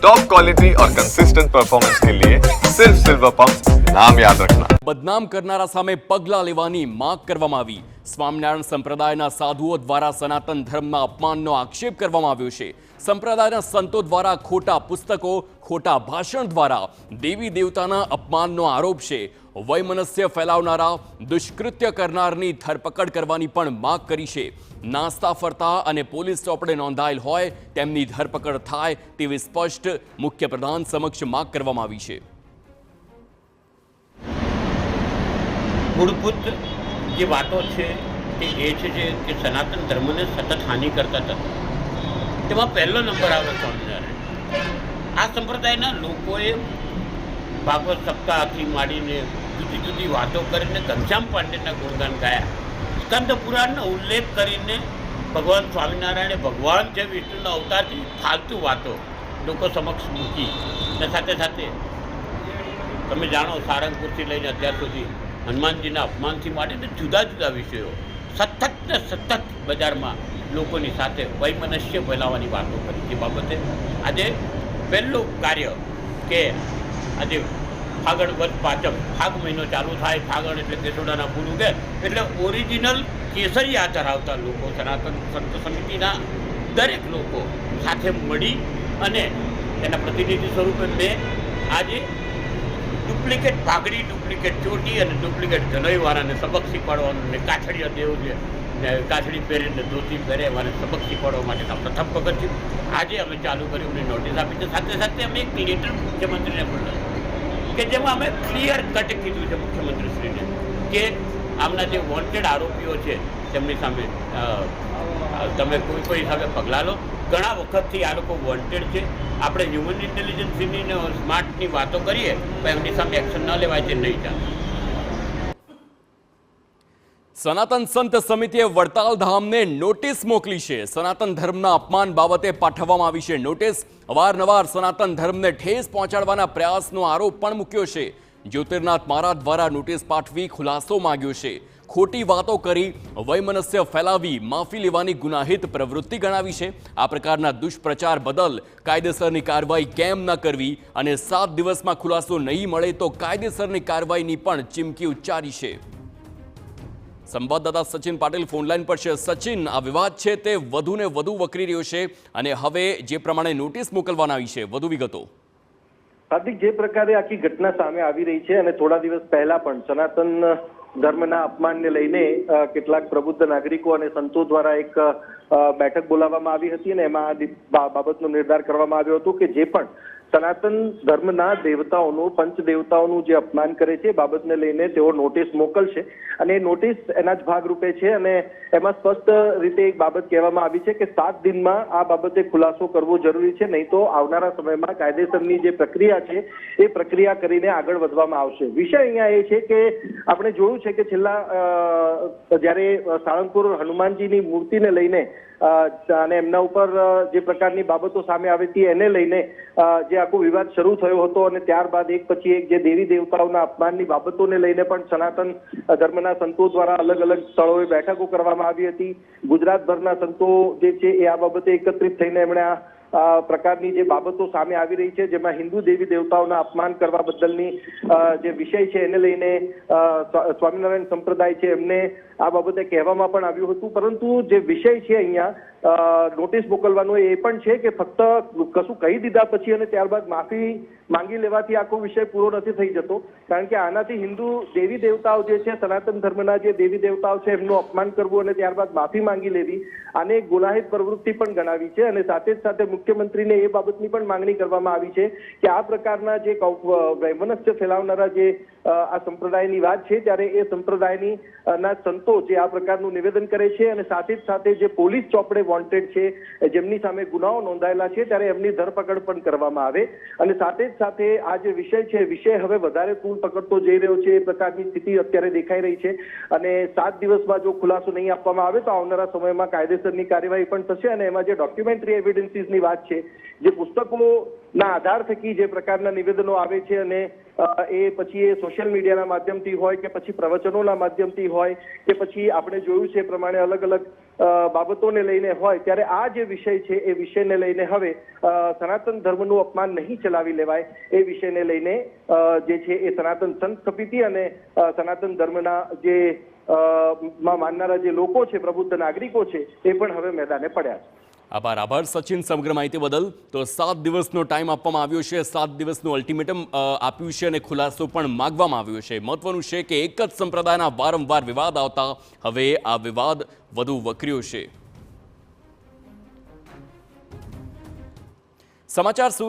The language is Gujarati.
टॉप क्वालिटी और कंसिस्टेंट परफॉर्मेंस के लिए सिर्फ सिल्वर पंप नाम याद रखना। બદનામ કરનારા સામે પગલાં લેવાની માંગ કરવામાં આવી। સ્વામિનારાયણ સંપ્રદાયના સાધુઓ દ્વારા સનાતન ધર્મના અપમાનનો આક્ષેપ કરવામાં આવ્યો છે। સંપ્રદાયના સંતો દ્વારા ખોટા પુસ્તકો, ખોટા ભાષણ દ્વારા દેવી દેવતાના અપમાનનો આરોપ છે। વૈમનસ્ય ફેલાવનારા, દુષ્કૃત્ય કરનારની ધરપકડ કરવાની પણ માંગ કરી છે। નાસ્તા ફરતા અને પોલીસ ચોપડે નોંધાયેલ હોય તેમની ધરપકડ થાય તેવી સ્પષ્ટ મુખ્યપ્રધાન સમક્ષ માંગ કરવામાં આવી છે। મૂળભૂત જે વાતો છે તે એ છે કે સનાતન ધર્મને સતત હાનિ કરતા હતા। તેમાં પહેલો નંબર આવે સ્વામિનારાયણ। આ સંપ્રદાયના લોકોએ ભાગવત સપ્તાહથી માંડીને જુદી જુદી વાતો કરીને ઘનશ્યામ પાંડેના ગુણગાન ગાયા। સ્કંદ પુરાણનો ઉલ્લેખ કરીને ભગવાન સ્વામિનારાયણે ભગવાન જે વિષ્ણુના અવતારથી ફાલતુ વાતો લોકો સમક્ષ મૂકી અને સાથે સાથે તમે જાણો સારંગપુરથી લઈને અત્યાર સુધી હનુમાનજીના અપમાનથી માંડીને જુદા જુદા વિષયો સતત ને સતત બજારમાં લોકોની સાથે વૈમનસ્ય ફેલાવવાની વાતો કરી। જે બાબતે આજે પહેલું કાર્ય કે આજે ફાગણ વદ પાંચમ, ફાગ મહિનો ચાલુ થાય, ફાગણ એટલે કેસોડાના ફૂલ ઉગે એટલે ઓરિજિનલ કેસરિયા ધરાવતા લોકો, સનાતન સંત સમિતિના દરેક લોકો સાથે મળી અને તેના પ્રતિનિધિ સ્વરૂપે મેં આજે ડુપ્લિકેટ પાઘડી, ડુપ્લિકેટ ચોટી અને ડુપ્લિકેટ જનોઈવાળાને સબક શીખવાડવાનું અને કાછડીઓ દેવું છે, કાછડી પહેરીને ધોતી પહેરે અને સબક શીખવાડવા માટેના પ્રથમ પગથિયું આજે અમે ચાલુ કર્યું અને નોટિસ આપી છે। સાથે સાથે અમે એક લેટર મુખ્યમંત્રીને પણ લખ્યું કે જેમાં અમે ક્લિયર કટ કીધું છે મુખ્યમંત્રીશ્રીને કે આમના જે વોન્ટેડ આરોપીઓ છે તેમની સામે તમે કોઈ સામે પગલાં લો। ઘણા વખતથી આ લોકો વોન્ટેડ છે। આપણે હ્યુમન ઇન્ટેલિજન્સની સ્માર્ટની વાતો કરીએ તો એમની સામે એક્શન ન લેવાય તે નહીં ચાલે। સનાતન સંત સમિતિએ વડતાલ ધામને નોટિસ મોકલી છે। સનાતન ધર્મના અપમાન બાબતે પાઠવવામાં આવી છે નોટિસ। અવારનવાર સનાતન ધર્મને ઠેસ પહોંચાડવાના પ્રયાસનો આરોપ પણ મૂક્યો છે। જ્યોતિર્નાથ મહારાજ દ્વારા નોટિસ પાઠવી ખુલાસો માંગ્યો છે। ખોટી વાતો કરી વૈમનસ્ય ફેલાવી માફી લેવાની ગુનાહિત પ્રવૃત્તિ ગણાવી છે। આ પ્રકારના દુષ્પ્રચાર બદલ કાયદેસરની કાર્યવાહી કેમ ન કરવી અને 7 દિવસમાં ખુલાસો નહીં મળે તો કાયદેસરની કાર્યવાહીની પણ ચીમકી ઉચ્ચારી છે। સંવાદદાતા સચિન પાટીલ ફોનલાઈન પર છે। સચિન, આ વિવાદ છે તે વધુ ને વધુ વકરી રહ્યો છે અને હવે જે પ્રમાણે નોટિસ મોકલવામાં આવી છે, વધુ વિગતો। હાર્દિક, જે પ્રકારે આખી ઘટના સામે આવી રહી છે અને થોડા દિવસ પહેલા પણ સનાતન ધર્મના અપમાનને લઈને કેટલાક પ્રબુદ્ધ નાગરિકો અને સંતો દ્વારા એક બેઠક બોલાવવામાં આવી હતી અને એમાં આ બાબતનો નિર્ધાર કરવામાં આવ્યો હતો કે જે પણ સનાતન ધર્મના દેવતાઓનું, પંચ દેવતાઓનું જે અપમાન કરે છે એ બાબતને લઈને તેઓ નોટિસ મોકલશે અને એ નોટિસ એના જ ભાગરૂપે છે અને એમાં સ્પષ્ટ રીતે એક બાબત કહેવામાં આવી છે કે 7 દિનમાં આ બાબતે ખુલાસો કરવો જરૂરી છે, નહીં તો આવનારા સમયમાં કાયદેસરની જે પ્રક્રિયા છે એ પ્રક્રિયા કરીને આગળ વધવામાં આવશે। વિષય અહીંયા એ છે કે આપણે જોયું છે કે છેલ્લા જ્યારે સાળંગપુર હનુમાનજીની મૂર્તિને લઈને અને એમના ઉપર જે પ્રકારની બાબતો સામે આવી હતી એને લઈને જે આખો વિવાદ શરૂ થયો હતો અને ત્યારબાદ એક પછી એક જે દેવી દેવતાઓના અપમાનની બાબતોને લઈને પણ સનાતન ધર્મના સંતો દ્વારા અલગ અલગ સ્થળોએ બેઠકો કરવામાં આવી હતી। ગુજરાતભરના સંતો જે છે એ આ બાબતે એકત્રિત થઈને એમણે આ પ્રકારની જે બાબતો સામે આવી રહી છે જેમાં હિન્દુ દેવી દેવતાઓના અપમાન કરવા બદલની જે વિષય છે એને લઈને સ્વામિનારાયણ સંપ્રદાય છે એમને આ બાબતે કહેવામાં પણ આવ્યું હતું। પરંતુ જે વિષય છે અહીંયા નોટિસ મોકલવાનો એ પણ છે કે ફક્ત કશું કહી દીધા પછી અને ત્યારબાદ માફી માંગી લેવાથી આખો વિષય પૂરો નથી થઈ જતો, કારણ કે આનાથી હિન્દુ દેવી દેવતાઓ જે છે, સનાતન ધર્મના જે દેવી દેવતાઓ છે એમનું અપમાન કરવું અને ત્યારબાદ માફી માંગી લેવી આને એક ગુનાહિત પ્રવૃત્તિ પણ ગણાવી છે અને સાથે જ સાથે મુખ્યમંત્રીને એ બાબતની પણ માંગણી કરવામાં આવી છે કે આ પ્રકારના જે વૈમનસ્ય ફેલાવનારા જે આ સંપ્રદાયની વાત છે ત્યારે એ સંપ્રદાયની ના સંતો જે આ પ્રકારનું નિવેદન કરે છે અને સાથે જ સાથે જે પોલીસ ચોપડે વોન્ટેડ છે, જેમની સામે ગુનાઓ નોંધાયેલા છે ત્યારે એમની ધરપકડ પણ કરવામાં આવે અને સાથે જ સાથે આ જે વિષય છે વિષય હવે વધારે તૂલ પકડતો જઈ રહ્યો છે એ પ્રકારની સ્થિતિ અત્યારે દેખાઈ રહી છે અને 7 દિવસમાં જો ખુલાસો નહીં આપવામાં આવે તો આવનારા સમયમાં કાયદેસરની કાર્યવાહી પણ થશે અને એમાં જે ડોક્યુમેન્ટરી એવિડન્સીસની વાત છે, જે પુસ્તકો ના આધાર થકી જે પ્રકારના નિવેદનો આવે છે અને એ પછી એ સોશિયલ મીડિયાના માધ્યમથી હોય કે પછી પ્રવચનોના માધ્યમથી હોય કે પછી આપણે જોયું છે એ પ્રમાણે અલગ અલગ બાબતોને લઈને હોય, ત્યારે આ જે વિષય છે એ વિષયને લઈને હવે સનાતન ધર્મનું અપમાન નહીં ચલાવી લેવાય એ વિષયને લઈને જે છે એ સનાતન સંત સમિતિ અને સનાતન ધર્મના જે માં માનનારા જે લોકો છે, પ્રબુદ્ધ નાગરિકો છે, એ પણ હવે મેદાને પડ્યા છે. આભાર સચિન સમગ્ર માહિતી બદલ. તો 7 દિવસનો ટાઈમ આપવામાં આવ્યો છે, 7 દિવસનું અલ્ટિમેટમ આપ્યું છે અને ખુલાસો પણ માંગવામાં આવ્યો છે. મહત્વનું છે કે એક જ સંપ્રદાયના વારંવાર વિવાદ આવતા હવે આ વિવાદ વધુ વકર્યો છે. સમાચાર